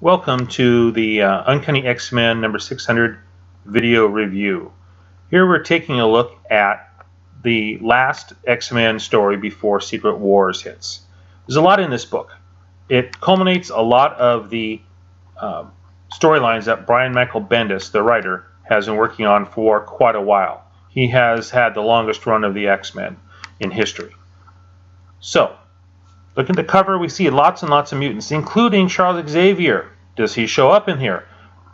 Welcome to the Uncanny X-Men number 600 video review. Here we're taking a look at the last X-Men story before Secret Wars hits. There's a lot in this book. It culminates a lot of the storylines that Brian Michael Bendis, the writer, has been working on for quite a while. He has had the longest run of the X-Men in history. So, look at the cover, we see lots and lots of mutants, including Charles Xavier. Does he show up in here?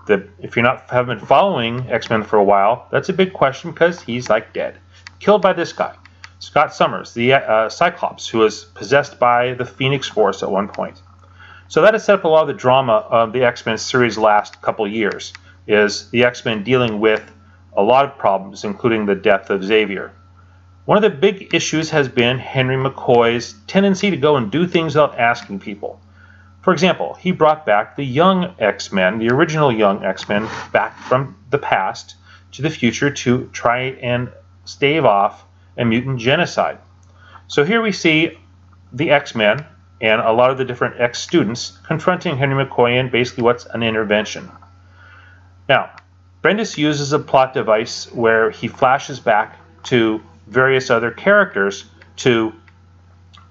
If you're haven't been following X-Men for a while, that's a big question because he's like dead. Killed by this guy, Scott Summers, the Cyclops, who was possessed by the Phoenix Force at one point. So that has set up a lot of the drama of the X-Men series last couple years, is the X-Men dealing with a lot of problems, including the death of Xavier. One of the big issues has been Henry McCoy's tendency to go and do things without asking people. For example, he brought back the young X-Men, the original young X-Men, back from the past to the future to try and stave off a mutant genocide. So here we see the X-Men and a lot of the different X-students confronting Henry McCoy in basically what's an intervention. Now, Bendis uses a plot device where he flashes back to various other characters to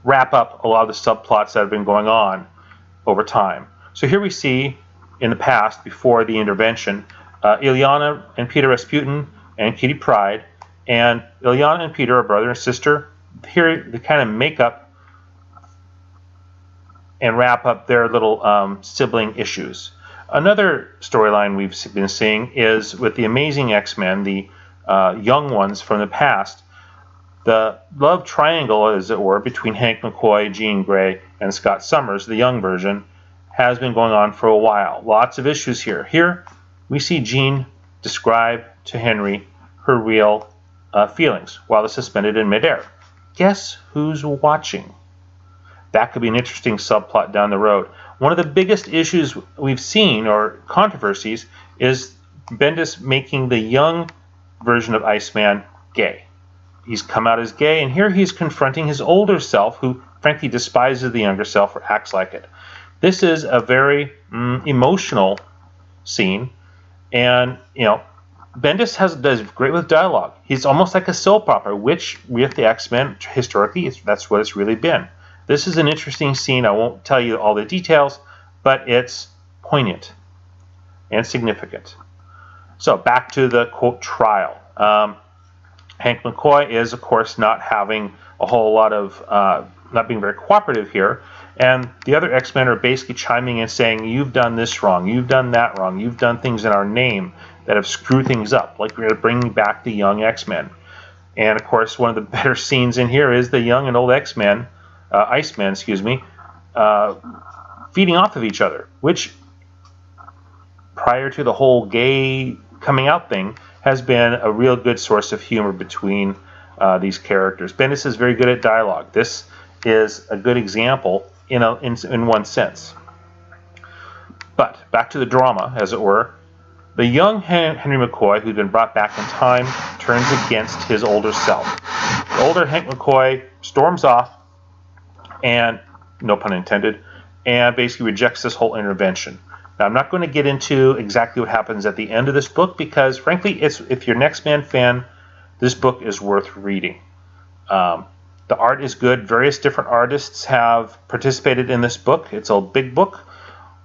wrap up a lot of the subplots that have been going on over time. So here we see, in the past, before the intervention, Illyana and Peter Rasputin and Kitty Pryde. And Illyana and Peter are brother and sister. Here they kind of make up and wrap up their little sibling issues. Another storyline we've been seeing is with the Amazing X-Men, the young ones from the past. The love triangle, as it were, between Hank McCoy, Jean Grey, and Scott Summers, the young version, has been going on for a while. Lots of issues here. Here, we see Jean describe to Henry her real feelings while they're suspended in midair. Guess who's watching? That could be an interesting subplot down the road. One of the biggest issues we've seen, or controversies, is Bendis making the young version of Iceman gay. He's come out as gay, and here he's confronting his older self, who frankly despises the younger self or acts like it. This is a very emotional scene, and Bendis does great with dialogue. He's almost like a soap opera, which with the X-Men historically, that's what it's really been. This is an interesting scene. I won't tell you all the details, but it's poignant and significant. So back to the quote trial. Hank McCoy is, of course, not having a whole lot of, not being very cooperative here. And the other X-Men are basically chiming in saying, you've done this wrong, you've done that wrong, you've done things in our name that have screwed things up, like we're bringing back the young X-Men. And, of course, one of the better scenes in here is the young and old X-Men, Icemen, feeding off of each other, which, prior to the whole gay coming out thing, has been a real good source of humor between these characters. Bendis is very good at dialogue. This is a good example in one sense. But back to the drama, as it were. The young Henry McCoy, who's been brought back in time, turns against his older self. The older Hank McCoy storms off, and no pun intended, and basically rejects this whole intervention. Now, I'm not going to get into exactly what happens at the end of this book because, frankly, if you're an X-Men fan, this book is worth reading. The art is good. Various different artists have participated in this book. It's a big book.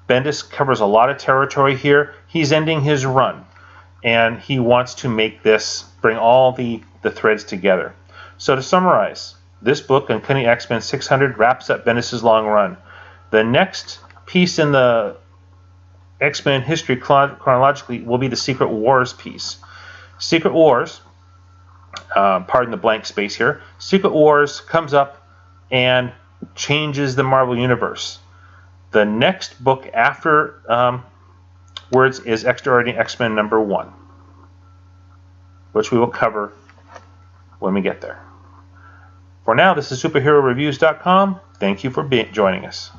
Bendis covers a lot of territory here. He's ending his run, and he wants to make this, bring all the threads together. So to summarize, this book, Uncanny X-Men 600, wraps up Bendis' long run. The next piece in the X-Men history chronologically will be the Secret Wars piece. Secret Wars, pardon the blank space here, Secret Wars comes up and changes the Marvel Universe. The next book after words is Extraordinary X-Men number 1, which we will cover when we get there. For now, this is Superheroreviews.com. Thank you for joining us.